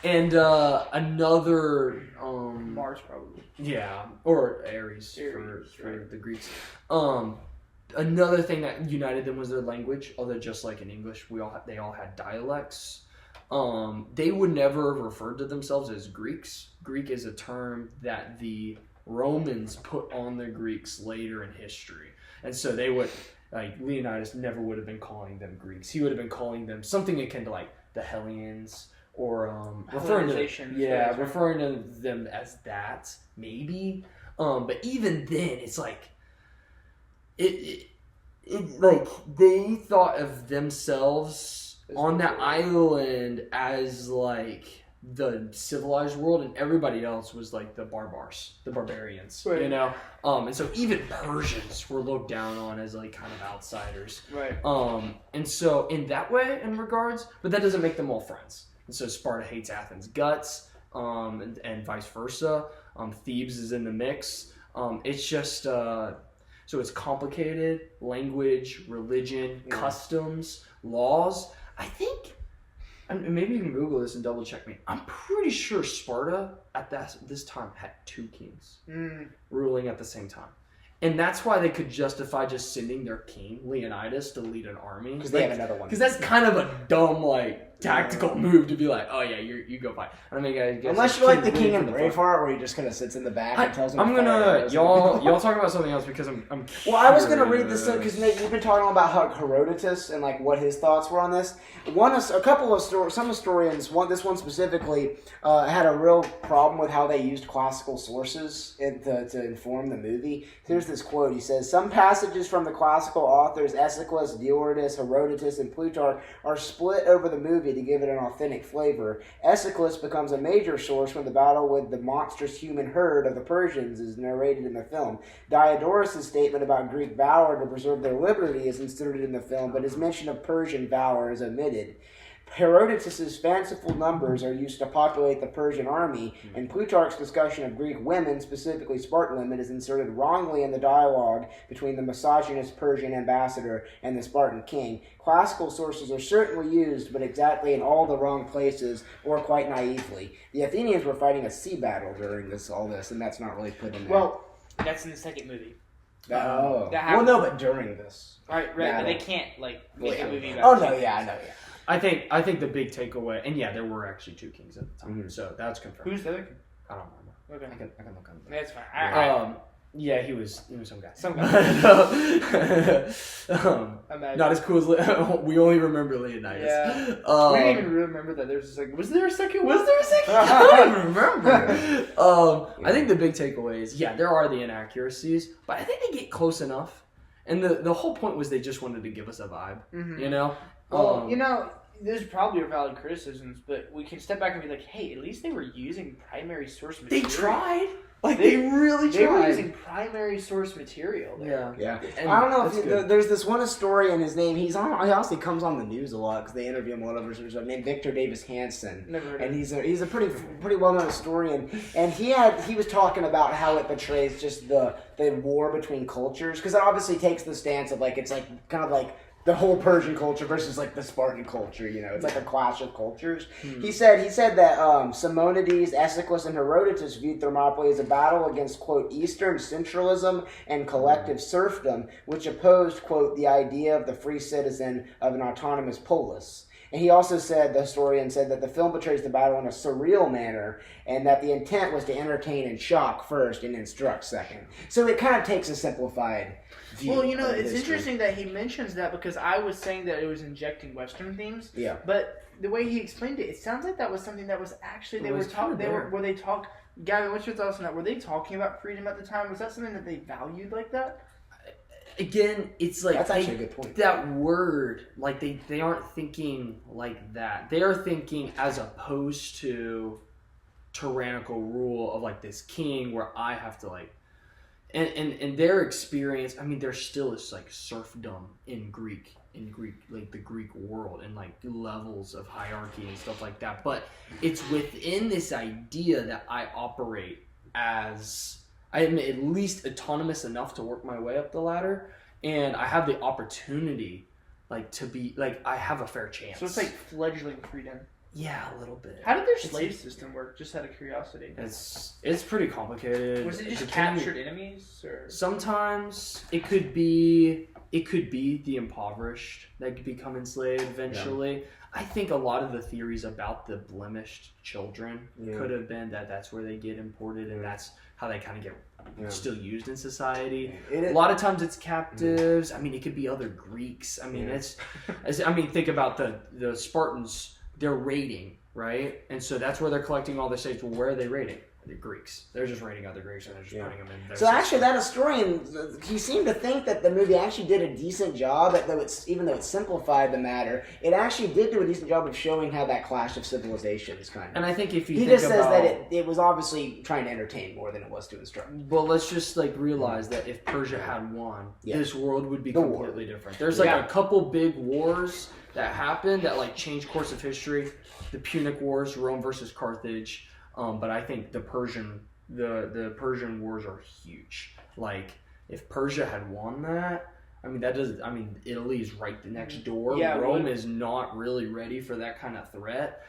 And another Mars probably. Yeah, or Ares for the Greeks. Another thing that united them was their language. Although just like in English, they all had dialects. They would never have referred to themselves as Greeks. Greek is a term that the Romans put on the Greeks later in history, and so they would Leonidas never would have been calling them Greeks. He would have been calling them something akin to like the Hellenes. Or referring to them as that, maybe. But even then, it's like it like they thought of themselves on that island as like the civilized world, and everybody else was like the barbarians, right. You know. And so even Persians were looked down on as like kind of outsiders, right? And so in that way, in regards, but that doesn't make them all friends. And so Sparta hates Athens' guts, and vice versa. Thebes is in the mix. It's just, so it's complicated. Language, religion, customs, laws. I think, and maybe you can Google this and double check me. I'm pretty sure Sparta at this time had 2 kings ruling at the same time. And that's why they could justify just sending their king, Leonidas, to lead an army. Because they have another one. Because that's kind of a dumb, tactical move to be like, oh yeah, you go fight. I mean, I guess unless you're like the king in Braveheart, where he just kind of sits in the back and tells him. I'm gonna y'all talk about something else because I'm. Well, I was gonna read this because Nate, you've been talking about how Herodotus and like what his thoughts were on this. Some historians, this one specifically, had a real problem with how they used classical sources to inform the movie. Here's this quote. He says, "Some passages from the classical authors Aeschylus, Diodorus, Herodotus, and Plutarch are split over the movie to give it an authentic flavor. Aeschylus becomes a major source when the battle with the monstrous human herd of the Persians is narrated in the film. Diodorus' statement about Greek valor to preserve their liberty is inserted in the film, but his mention of Persian valor is omitted. Herodotus' fanciful numbers are used to populate the Persian army, and Plutarch's discussion of Greek women, specifically Spartan women, is inserted wrongly in the dialogue between the misogynist Persian ambassador and the Spartan king. Classical sources are certainly used, but exactly in all the wrong places, or quite naively. The Athenians were fighting a sea battle during all this, and that's not really put in there." Well, that's in the second movie. Well, no, but during this. Right, but they can't, make a movie about Oh, no, yeah, I know, yeah. I think the big takeaway, and yeah, there were actually 2 kings at the time, so that's confirmed. Who's the other king? I don't remember. Okay. I can look on That's fine. Yeah, he was some guy. Some guy. Not as cool as we only remember Leonidas. Yeah. We didn't even remember that there's a second. Was there a second? I don't even remember. I think the big takeaway is, there are the inaccuracies, but I think they get close enough. And the whole point was they just wanted to give us a vibe, you know? Well, there's probably valid criticisms, but we can step back and be like, hey, at least they were using primary source material. They tried. They really tried. They were using primary source material there. Yeah. I don't know if there's this one historian, his name, he honestly comes on the news a lot because they interview him a lot of named Victor Davis Hansen. Never heard and of him. He's a pretty well-known historian, and he was talking about how it portrays just the war between cultures, because it obviously takes the stance of it's kind of like the whole Persian culture versus the Spartan culture, it's like a clash of cultures. He said that Simonides, Aeschylus, and Herodotus viewed Thermopylae as a battle against, quote, Eastern centralism and collective serfdom, which opposed, quote, the idea of the free citizen of an autonomous polis. And he also the historian said that the film portrays the battle in a surreal manner, and that the intent was to entertain and shock first and instruct second. So it kind of takes a simplified view. Well, it's interesting that he mentions that, because I was saying that it was injecting Western themes. Yeah. But the way he explained it sounds like that was something that was actually Gavin, what's your thoughts on that? Were they talking about freedom at the time? Was that something that they valued like that? Again, it's that's actually a good point. That word, they aren't thinking like that. They are thinking as opposed to tyrannical rule of this king where I have to and their experience. I mean, there still is serfdom in Greek, the Greek world, and levels of hierarchy and stuff like that. But it's within this idea that I operate as, I am at least autonomous enough to work my way up the ladder, and I have the opportunity, to be, I have a fair chance. So it's fledgling freedom. Yeah, a little bit. How did their slave system work? Just out of curiosity. It's pretty complicated. Was it just captured enemies, or sometimes it could be the impoverished that could become enslaved eventually. Yeah. I think a lot of the theories about the blemished children could have been that's where they get imported, and that's how they kind of get still used in society. A lot of times it's captives. I mean, it could be other Greeks. I mean, think about the Spartans. They're raiding, right? And so that's where they're collecting all the slaves. Well, where are they raiding? The Greeks. They're just raiding other Greeks, and they're just putting them in their system. Actually, that historian, he seemed to think that the movie actually did a decent job, even though it simplified the matter, it actually did do a decent job of showing how that clash of civilizations kind of. And I think if you he just says that it was obviously trying to entertain more than it was to instruct. Well, let's just realize that if Persia had won, this world would be completely different. There's a couple big wars that happened that changed course of history. The Punic Wars, Rome versus Carthage. But I think the Persian wars are huge. If Persia had won that, Italy is right next door. Yeah, Rome is not really ready for that kind of threat.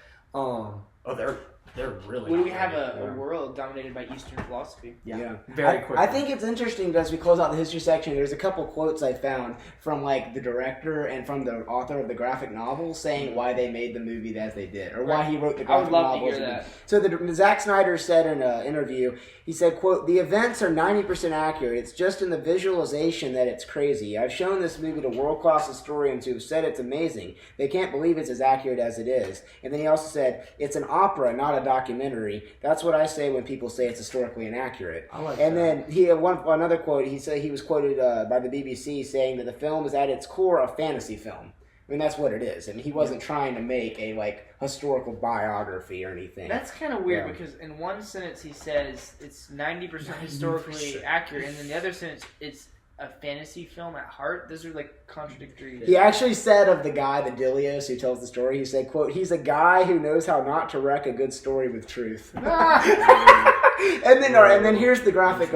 They're really. Would we have a world dominated by Eastern philosophy? Yeah. Very quickly. I think it's interesting as we close out the history section. There's a couple quotes I found from the director and from the author of the graphic novel saying why they made the movie as they did, or why he wrote the graphic novel. I would love to hear that. So Zach Snyder said in an interview, he said, quote, "The events are 90% accurate. It's just in the visualization that it's crazy. I've shown this movie to world-class historians who have said it's amazing. They can't believe it's as accurate as it is." And then he also said, "It's an opera, not a documentary. That's what I say when people say it's historically inaccurate." Then he had another quote. He said he was quoted by the BBC saying that the film is at its core a fantasy film. I mean, that's what it is. I mean, he wasn't trying to make a historical biography or anything. That's kind of weird because in one sentence he says it's 90% historically accurate, and in the other sentence it's a fantasy film at heart. Those are contradictory. He actually said of the guy, the Dilios, who tells the story, he said, quote, "He's a guy who knows how not to wreck a good story with truth." And then here's the graphic.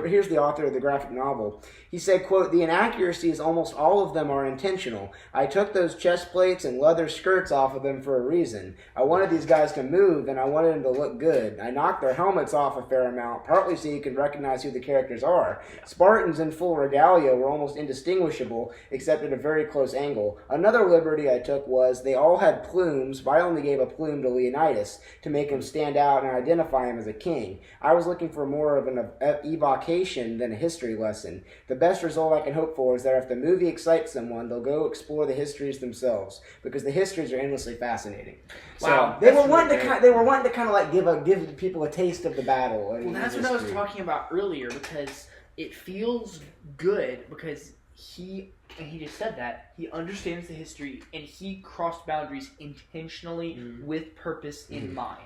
Here's the author of the graphic novel. He said, quote, "The inaccuracies, almost all of them, are intentional. I took those chest plates and leather skirts off of them for a reason. I wanted these guys to move, and I wanted them to look good. I knocked their helmets off a fair amount, partly so you could recognize who the characters are. Spartans in full regalia were almost indistinguishable, except at a very close angle. Another liberty I took was they all had plumes, but I only gave a plume to Leonidas to make him stand out and identify him as a king. I was looking for more of an evocation than a history lesson. The best result I can hope for is that if the movie excites someone, they'll go explore the histories themselves, because the histories are endlessly fascinating." Wow, so they were wanting to kind of give people a taste of the battle. Well, that's what I was talking about earlier, because it feels good because he just said that he understands the history and he crossed boundaries intentionally with purpose in mind.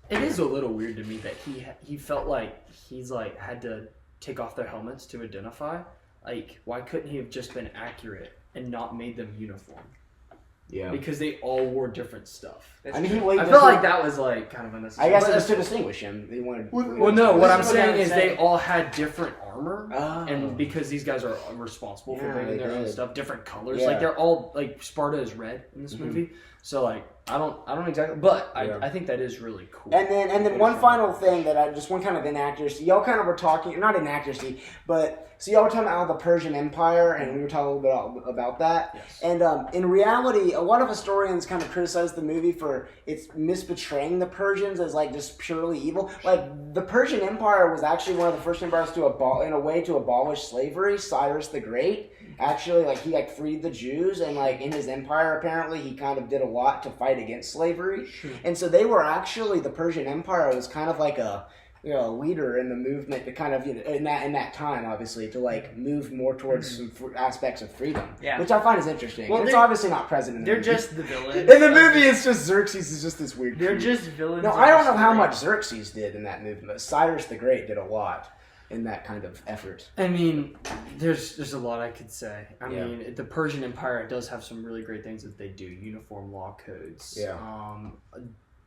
It is a little weird to me that he felt like he's had to take off their helmets to identify. Why couldn't he have just been accurate and not made them uniform? Yeah, because they all wore different stuff. I feel like that was kind of unnecessary. I guess it was to distinguish him. They wanted. Well, no. What I'm saying is they all had different armor, and because these guys are responsible for bringing their own stuff, different colors. Yeah. They're all Sparta is red in this movie, so I don't exactly, but I think that is really cool. And then one final thing that just one kind of inaccuracy. Y'all kind of were talking, not inaccuracy, but so y'all were talking about the Persian Empire, and we were talking a little bit about that. Yes. And in reality, a lot of historians kind of criticize the movie for its misportraying the Persians as just purely evil. The Persian Empire was actually one of the first empires to abolish slavery. Cyrus the Great. Actually, he freed the Jews, and in his empire, apparently, he kind of did a lot to fight against slavery. And so they were actually, the Persian Empire was kind of a leader in the movement to kind of, in that time, obviously, to move more towards some aspects of freedom. Yeah. Which I find is interesting. Well, it's obviously not present in the movie. They're just the villains. In the movie, it's just Xerxes is just this weird They're just villains. No, I don't know how much Xerxes did in that movie, but Cyrus the Great did a lot in that kind of effort. I mean, there's a lot I could say. I mean, the Persian Empire does have some really great things that they do. Uniform law codes. Yeah.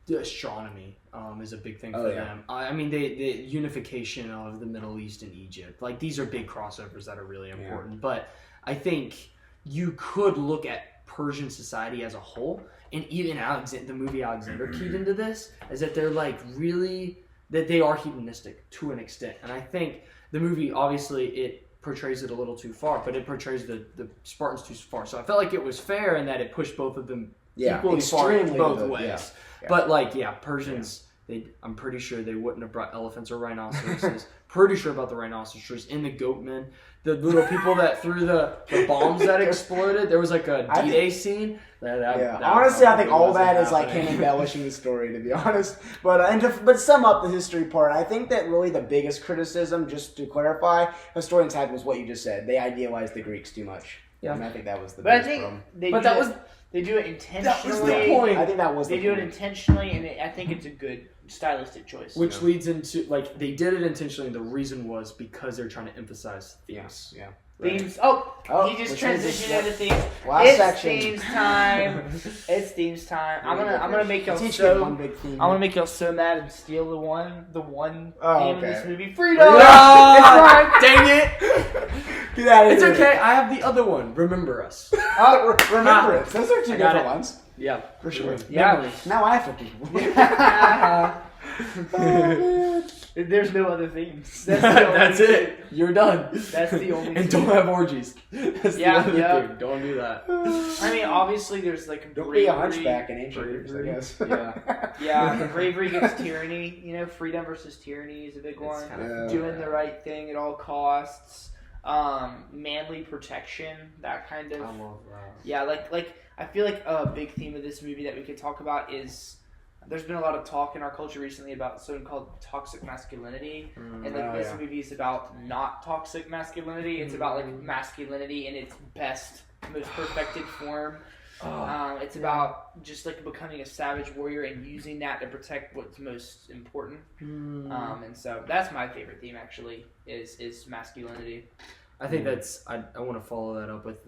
The astronomy is a big thing for them. I mean, the unification of the Middle East and Egypt. These are big crossovers that are really important. Yeah. But I think you could look at Persian society as a whole, and even the movie Alexander keyed into this, is that they're like really that they are hedonistic to an extent, and I think the movie obviously it portrays it a little too far, but it portrays the Spartans too far. So I felt like it was fair in that it pushed both of them equally far both ways. Yeah. But Persians, I'm pretty sure they wouldn't have brought elephants or rhinoceroses. Pretty sure about the rhinoceros and the goatmen. The little people that threw the bombs that exploded. There was like a D-Day scene. Honestly, I think all that is like him embellishing the story, to be honest. But but sum up the history part, I think that really the biggest criticism, just to clarify, historians had was what you just said. They idealized the Greeks too much. Yeah, and I think that was the biggest problem. They do it intentionally. That was the point. I think that was. They do it intentionally, and I think it's a good stylistic choice. Which leads into they did it intentionally. And the reason was because they're trying to emphasize themes. Yeah. Themes. Oh, he just transitioned into themes. Last it's themes time. It's themes time. I'm gonna make y'all so mad and steal the one theme in this movie. Freedom. Dang it! Get out of it's here. Okay. I have the other one. Remember us. Remembrance. Those are two different ones. Yeah, for sure. Yeah. Now I have to think. There's no other themes. That's it. You're done. That's the only. And don't have orgies. That's the other thing. Don't do that. I mean, obviously, there's like don't be a hunchback in ancient years, I guess. Yeah. Bravery against tyranny. You know, freedom versus tyranny is a big one. Doing the right thing at all costs. Manly protection. That kind of. I love that. Yeah, like I feel like a big theme of this movie that we could talk about is. There's been a lot of talk in our culture recently about something called toxic masculinity, and this movie is about not toxic masculinity. It's about like masculinity in its best, most perfected form. It's about just like becoming a savage warrior and using that to protect what's most important. And so that's my favorite theme actually is masculinity. I think that's I want to follow that up with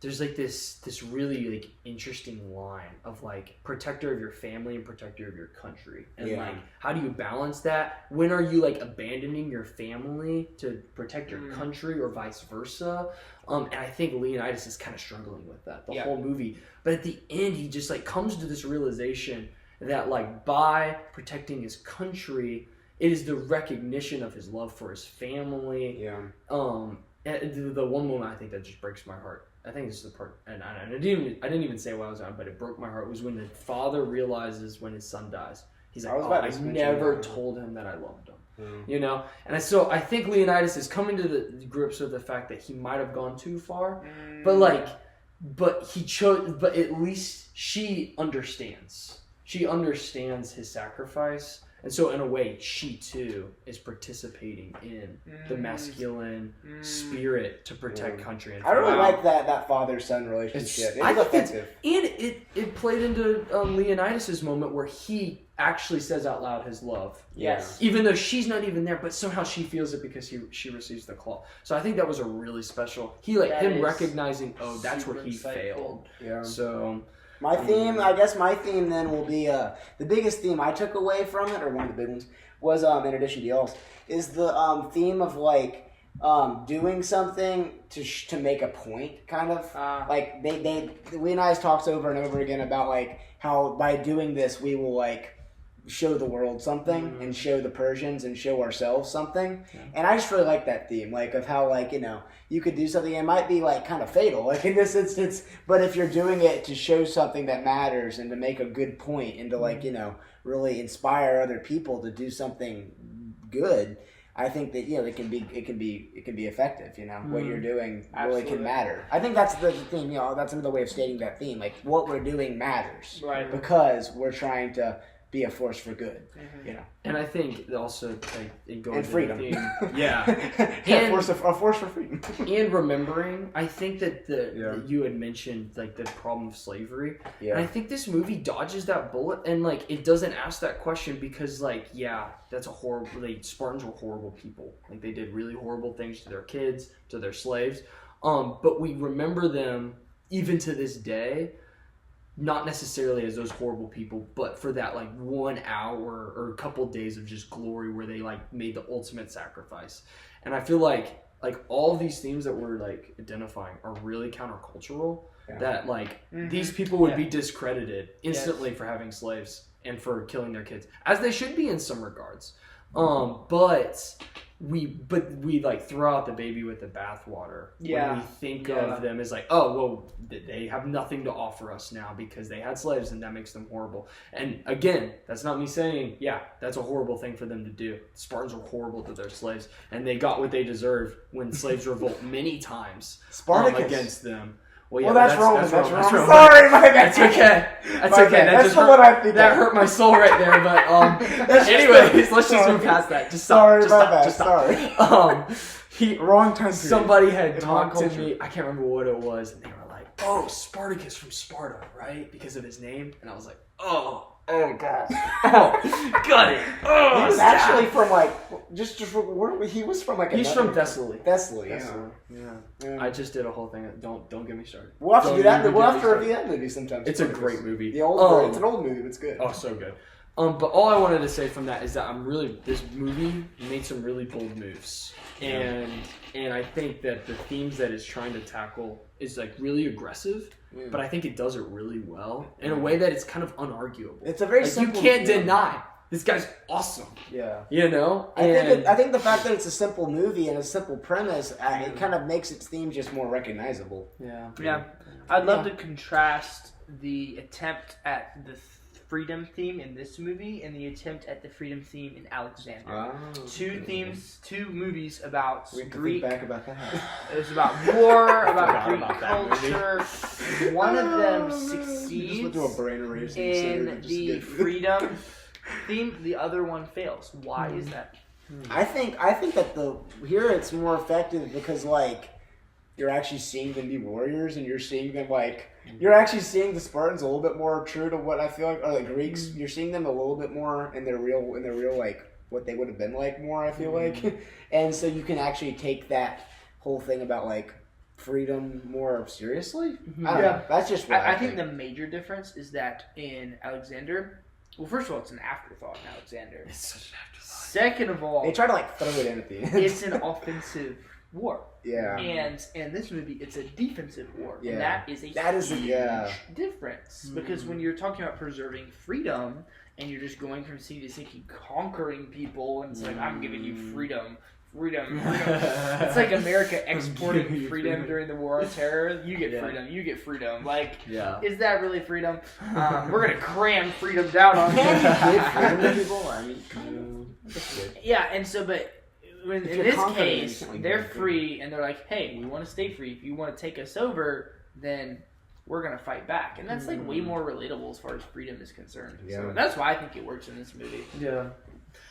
there's like this really like interesting line of like protector of your family and protector of your country, and like how do you balance that? When are you like abandoning your family to protect your country or vice versa? And I think Leonidas is kind of struggling with that the whole movie, but at the end he just like comes to this realization that like by protecting his country, it is the recognition of his love for his family. The one moment I think that just breaks my heart. I think this is the part, and I didn't even say what I was on, but it broke my heart. Was when the father realizes when his son dies. He's like, I never told him that I loved him. You know, and so I think Leonidas is coming to the grips with the fact that he might have gone too far, but he chose. But at least she understands. She understands his sacrifice. And so, in a way, she too is participating in the masculine spirit to protect country and family. I really like that father-son relationship. It's effective. And it played into Leonidas' moment where he actually says out loud his love. Yes. Even though she's not even there, but somehow she feels it because she receives the claw. So I think that was a really special. Him recognizing, that's where he failed. Yeah. So. My theme then will be the biggest theme I took away from it, or one of the big ones, was in addition to y'all's, is the theme of like doing something to make a point, kind of. Like Leonidas talks over and over again about like how by doing this we will like show the world something and show the Persians and show ourselves something. And I just really like that theme, like of how like, you could do something, it might be like kind of fatal, like in this instance, but if you're doing it to show something that matters and to make a good point and to like, really inspire other people to do something good, I think that it can be effective. What you're doing really can matter. I think that's the theme. That's another way of stating that theme. Like what we're doing matters, right? Because we're trying to be a force for good. And I think also like it goes and freedom. The theme, and a force for freedom. And remembering, I think that you had mentioned like the problem of slavery. Yeah. And I think this movie dodges that bullet and like it doesn't ask that question because like that's a horrible. Spartans were horrible people. Like they did really horrible things to their kids, to their slaves. But we remember them even to this day. Not necessarily as those horrible people, but for that like 1 hour or a couple days of just glory where they like made the ultimate sacrifice. And I feel like like all of these themes that we're like identifying are really countercultural. Yeah. That like these people would be discredited instantly for having slaves and for killing their kids, as they should be in some regards. But we like throw out the baby with the bathwater when we think of them as like, oh well, they have nothing to offer us now because they had slaves and that makes them horrible. And again, that's not me saying that's a horrible thing for them to do. The Spartans were horrible to their slaves and they got what they deserved when slaves revolt many times against them. Well, that's Roman. That's Roman. Sorry, my bad. That's okay. That's okay. That's what I think. That hurt my soul right there. But anyways, let's just move past that. Just stop. Just stop. Wrong time. Somebody had talked to me. I can't remember what it was, and they were like, "Oh, Spartacus from Sparta, right? Because of his name." And I was like, "Oh god, got it." Oh, he was actually from like he was from like. He's from Thessaly. Thessaly. Yeah. I just did a whole thing. Don't get me started. We'll have to do that. We'll have to review that movie sometime. It's a great movie. It's an old movie. But it's good. Oh, so good. But all I wanted to say from that is that this movie made some really bold moves, and I think that the themes that it's trying to tackle is like really aggressive, but I think it does it really well in a way that it's kind of unarguable. It's a very like, simple. You can't deny this guy's awesome. Yeah, you know. I think the fact that it's a simple movie and a simple premise, it kind of makes its theme just more recognizable. Yeah. I'd love to contrast the attempt at the freedom theme in this movie and the attempt at the freedom theme in Alexander. Two movies about Greek. Think back about that. It was about war, about Greek culture. One of them succeeds in the freedom theme. The other one fails. Why is that? I think that here it's more effective because like you're actually seeing them be warriors and you're seeing them like. You're actually seeing the Spartans a little bit more true to what I feel like, or the Greeks. You're seeing them a little bit more in their real like what they would have been like more. I feel like, and so you can actually take that whole thing about like freedom more seriously. I don't know. That's just what I think the major difference is that in Alexander, well, first of all, it's an afterthought in Alexander. It's such an afterthought. Second of all, they try to like throw it in at the end. It's an offensive war. Yeah. And in this movie, it's a defensive war. Yeah. And that is a huge difference. Because when you're talking about preserving freedom and you're just going from city to city conquering people and it's like, I'm giving you freedom. It's like America exporting freedom during the War on Terror. You get freedom. You get freedom. Like, is that really freedom? We're going to cram freedom down on you. Give freedom to people? I mean, yeah, and so, but... in this case, they're free, and they're like, hey, we want to stay free. If you want to take us over, then we're going to fight back. And that's, like, way more relatable as far as freedom is concerned. Yeah. So that's why I think it works in this movie. Yeah.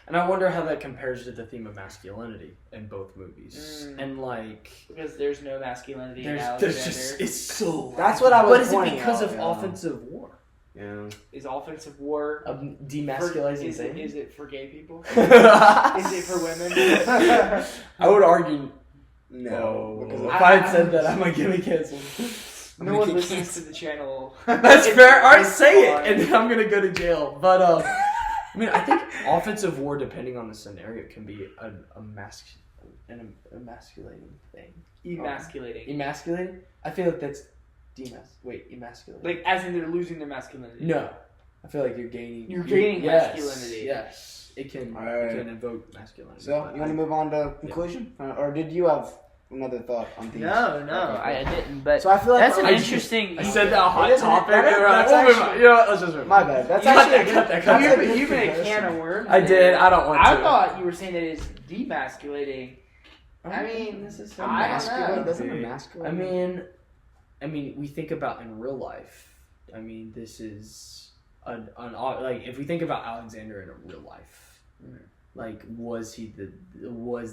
And I wonder how that compares to the theme of masculinity in both movies. And, like... because there's no masculinity in Alexander. There's just... It's so... That's what I was But is it because of offensive war? Yeah. Is offensive war a demasculizing thing? Is it for gay people? Is it for women? I would argue no. Because if I had said that, I might get me canceled. No one listens to the channel. That's fair. Alright, say it, and then I'm gonna go to jail. But I mean, I think offensive war, depending on the scenario, can be an emasculating thing. Emasculating? I feel like that's emasculating. Like, as in they're losing their masculinity. No. I feel like you're gaining... masculinity. Yes. It can invoke masculinity. So, you want to move on to conclusion? Or did you have another thought on these? No, I didn't. But so I feel like that's an interesting... I said that hot topic. You know what? Let's just move. My bad. That's cut that. You've been a can of worms. I did. I don't want to. I thought you were saying that it's demasculating. I mean, this is so masculine. Doesn't emasculate? I mean, we think about in real life. I mean, this is like if we think about Alexander in a real life, like was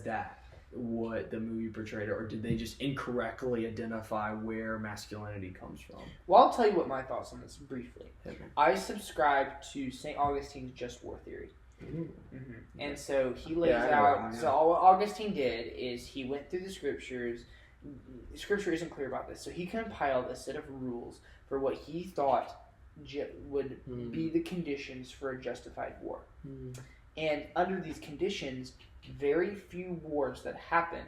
that what the movie portrayed, or did they just incorrectly identify where masculinity comes from? Well, I'll tell you what my thoughts on this briefly. Okay. I subscribe to St. Augustine's just war theory. And so he lays out. So what Augustine did is he went through the scriptures. Scripture isn't clear about this, so he compiled a set of rules for what he thought would be the conditions for a justified war. And under these conditions, very few wars that happen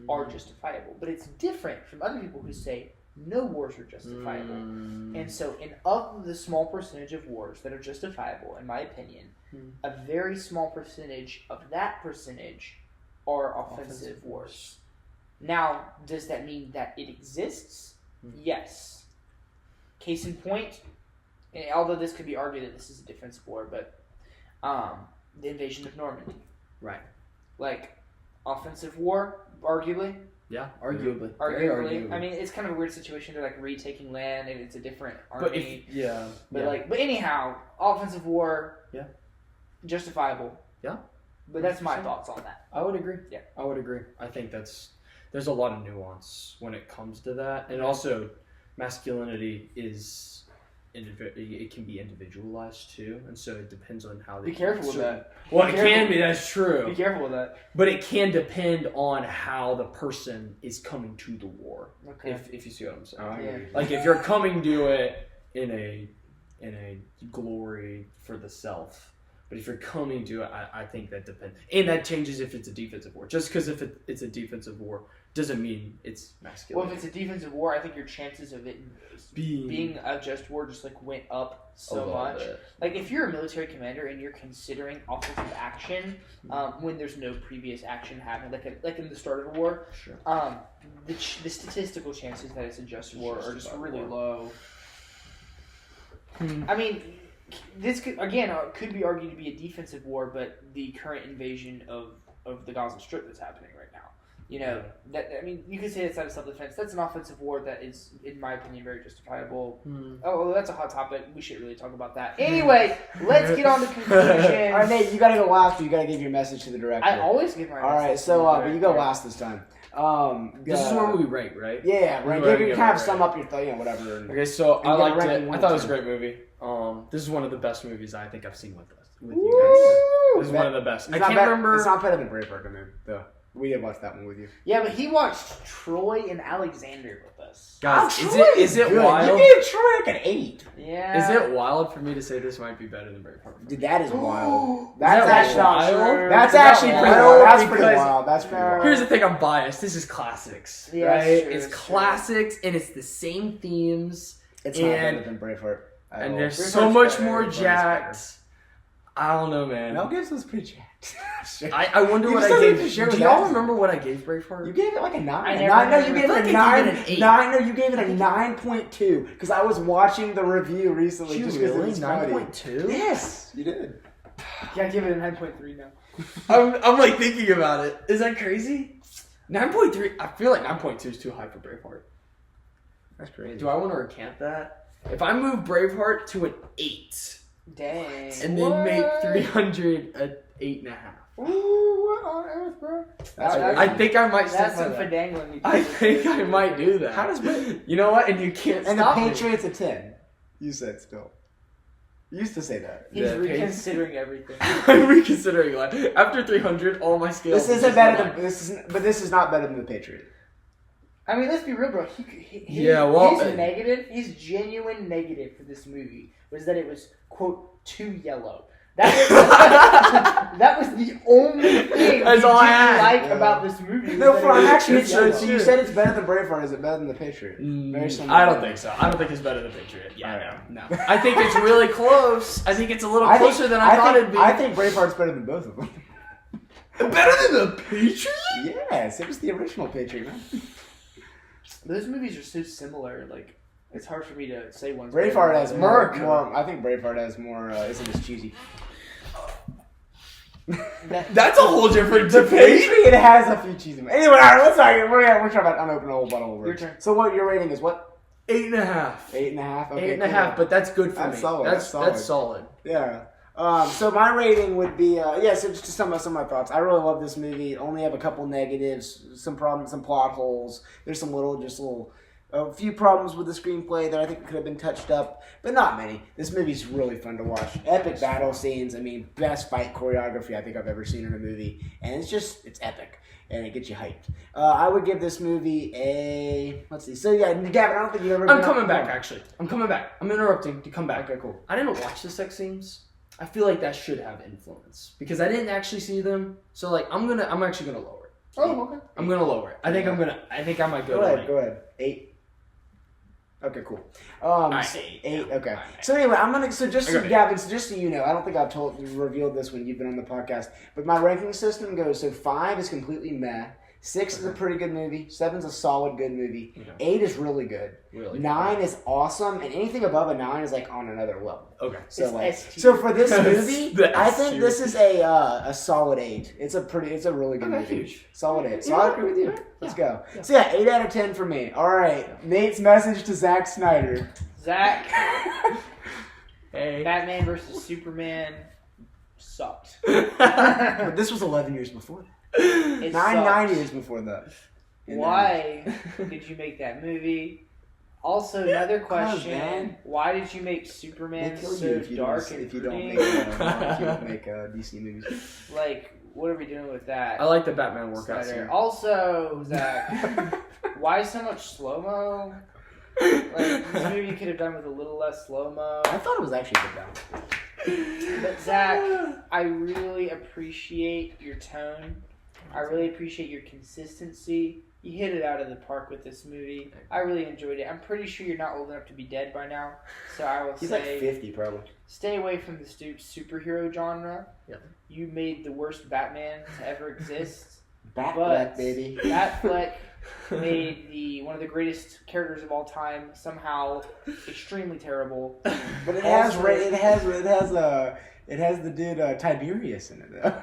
are justifiable. But it's different from other people who say no wars are justifiable. And so of the small percentage of wars that are justifiable, in my opinion, a very small percentage of that percentage are offensive wars. Now, does that mean that it exists? Yes. Case in point, and although this could be argued that this is a defensive war, but the invasion of Normandy. Right. Like, offensive war, arguably. Yeah, arguably. Arguably. I mean, it's kind of a weird situation. They're like retaking land, and it's a different army. But anyhow, offensive war. Yeah. Justifiable. Yeah. But that's my thoughts on that. I would agree. Yeah. I would agree. I think there's a lot of nuance when it comes to that, and also masculinity is. It can be individualized too, and so it depends on how they. Be careful with that. Well, it can be. That's true. Be careful with that. But it can depend on how the person is coming to the war. Okay. If you see what I'm saying. Yeah. Like if you're coming to it in a glory for the self, but if you're coming to it, I think that depends, and that changes if it's a defensive war. Just because if it's a defensive war doesn't mean it's masculine. Well, if it's a defensive war, I think your chances of it being a just war just like went up so much. Like if you're a military commander and you're considering offensive action when there's no previous action happening, like in the start of a war, sure. The statistical chances that it's a just war are just really low. I mean, this could be argued to be a defensive war, but the current invasion of the Gaza Strip that's happening right now. You know, you could say it's out of self-defense. That's an offensive war that is, in my opinion, very justifiable. Oh, that's a hot topic. We should really talk about that. Anyway, let's get on to conclusions. All right, Nate, you gotta go last, but you gotta give your message to the director. I always give my message. All right, so but you go last this time. This is where we rate, right? Yeah, right. You kind of sum up your whatever. Okay, so I liked it. I thought it was a great movie. This is one of the best movies I think I've seen with you guys. This is one of the best. I can't remember. It's not better than Braveheart, man. Though we did watch that one with you. Yeah, but he watched Troy and Alexander with us. Guys, is it wild? You gave Troy like an 8. Yeah. Is it wild for me to say this might be better than Braveheart? Dude, that is wild. That's actually wild. That's actually pretty wild. That's pretty wild. That's pretty wild. Here's the thing, I'm biased. This is classics, yeah, right? It's classics, and it's the same themes. It's not better than Braveheart. And there's so much more jacked. I don't know, man. Mel Gibson's pretty jacked. I wonder what I gave. Do y'all remember what I gave Braveheart? You gave it like a 9. You gave it a 9. 9. No, you gave it a 9.2 because I was watching the review recently. Did you really? 9.2? Yes, you did. Yeah, I give it a 9.3 now. I'm like thinking about it. Is that crazy? 9.3. I feel like 9.2 is too high for Braveheart. That's crazy. Do I want to recant that? If I move Braveheart to an 8. Dang. And then make 300 an 8.5. Ooh, what on earth, bro? I think I might That's some that. fadangling. I think I might do that. How does you know what? And you can't and stop the me. Patriots a 10. You said still. You used to say that. He's reconsidering everything. I'm reconsidering life. After 300, all my scales. This isn't better than this is not better than the Patriot. I mean, let's be real, bro. His negative, his genuine negative for this movie was that it was, quote, too yellow. That was the only thing That's all I had. like about this movie. No, actually, so you said it's better than Braveheart. Is it better than the Patriot? I don't think so. I don't think it's better than Patriot. Yeah, no. I think it's really close. I think it's a little closer than I thought it'd be. I think Braveheart's better than both of them. Better than the Patriot? Yes, it was the original Patriot, man. Those movies are so similar, like, it's hard for me to say one's Braveheart has more. I think Braveheart has more, isn't as cheesy. That's a whole different debate. debate. It has a few cheesy. Anyway, alright, let's talk. We're talking about unopened old bottle of words. Your turn. So what your rating is? What? 8.5. 8.5. Okay, 8.5, but that's good for me. Solid. That's solid. Yeah. So my rating would be so just to sum up some of my thoughts. I really love this movie. Only have a couple negatives, some problems, some plot holes. There's some a few problems with the screenplay that I think could have been touched up, but not many. This movie's really fun to watch. Epic battle scenes. I mean, best fight choreography I think I've ever seen in a movie, and it's epic. And it gets you hyped. I would give this movie let's see. So yeah, Gavin, I don't think you've ever. I'm coming back. Actually, I'm coming back. I'm interrupting to come back. Okay, cool. I didn't watch the sex scenes. I feel like that should have influence because I didn't actually see them. So like I'm actually gonna lower it. Oh, okay. I'm gonna lower it. I think I might go. Go ahead. 8. Okay, cool. Eight. 8. Okay. Alright. So anyway, just so Okay. Gavin, just so you know, I don't think I've revealed this when you've been on the podcast, but my ranking system goes: so 5 is completely meh, 6 is a pretty good movie, 7's a solid good movie, Okay. 8 is really good, Really? 9 is awesome, and anything above a 9 is like on another level. Okay. So It's like, S tier. so for this movie, The I S think tier. this is a solid 8. It's a really good Okay, movie. huge. Solid 8. So Yeah, I agree with you. yeah, Let's yeah, go. yeah. So yeah, 8 out of 10 for me. All right, Nate's message to Zach Snyder. Zach, Hey. Batman versus Superman sucked. But this was 11 years before. It 9 sucked. years before that. And Why did you make that movie? Also, another question: man. why did you make They Superman kill so you if you dark don't, and if you don't brooding? make DC movies. Like, what are we doing with that? I like the Batman workout Snyder. scene. Also, Zach, why so much slow mo? Like, this movie could have done with a little less slow mo. I thought it was actually a good balance. But Zach, I really appreciate your tone. I really appreciate your consistency. You hit it out of the park with this movie. I really enjoyed it. I'm pretty sure you're not old enough to be dead by now, so I will He's say like 50 probably. stay away from the superhero genre. Yeah. You made the worst Batman to ever exist. Batfleck, baby. Batfleck made one of the greatest characters of all time somehow extremely terrible. But it Also- has the dude Tiberius in it though.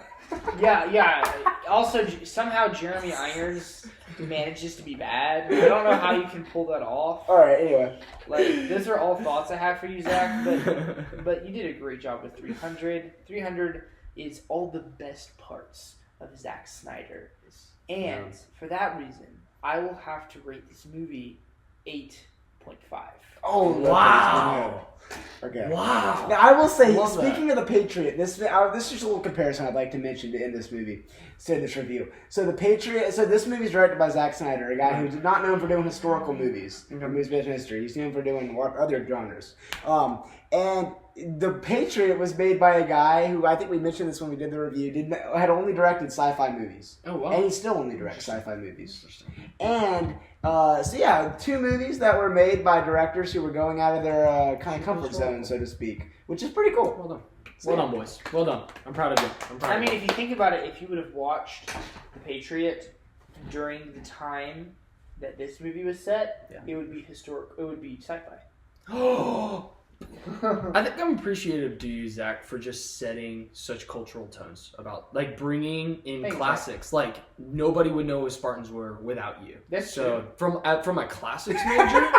Yeah. Also, somehow Jeremy Irons manages to be bad. I don't know how you can pull that off. All right. Anyway, Like, those are all thoughts I have for you, Zach. But you did a great job with 300. 300 is all the best parts of Zack Snyder, and for that reason, I will have to rate this movie 8.5. oh Wow. Okay. Wow. Now I will say, Love speaking of the Patriot, this is just a little comparison I'd like to mention to end this movie, to end this review. So the Patriot, this movie is directed by Zach Snyder, a guy who's not known for doing historical movies, movies based on history. He's known for doing other genres. And the Patriot was made by a guy who, I think we mentioned this when we did the review, had only directed sci-fi movies. Oh wow. And he still only directs sci-fi movies. And so yeah, 2 movies that were made by directors who were going out of their kind of comfort zone, so to speak, which is pretty cool. Well done. So, Well done, boys. Well done. I'm proud of you. I mean, if you think about it, if you would have watched The Patriot during the time that this movie was set, it would be historic. It would be sci-fi. I think I'm appreciative to you, Zach, for just setting such cultural tones about, like, bringing in Thanks, classics. Like, nobody would know who Spartans were without you. That's so from a classics major,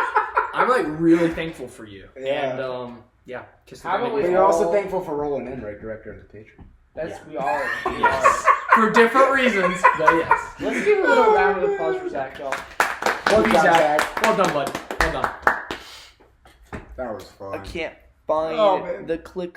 I'm like really thankful for you. Yeah. And yeah. How about we But you're also all- thankful for Roland Emmerich, director of The Patriot. We all are. Yes. For different reasons, but yes. Let's give a little round of applause for Zach, y'all. Love you, job, Zach. Well done, bud. Well done. That was fun. I can't find Oh, man. the click.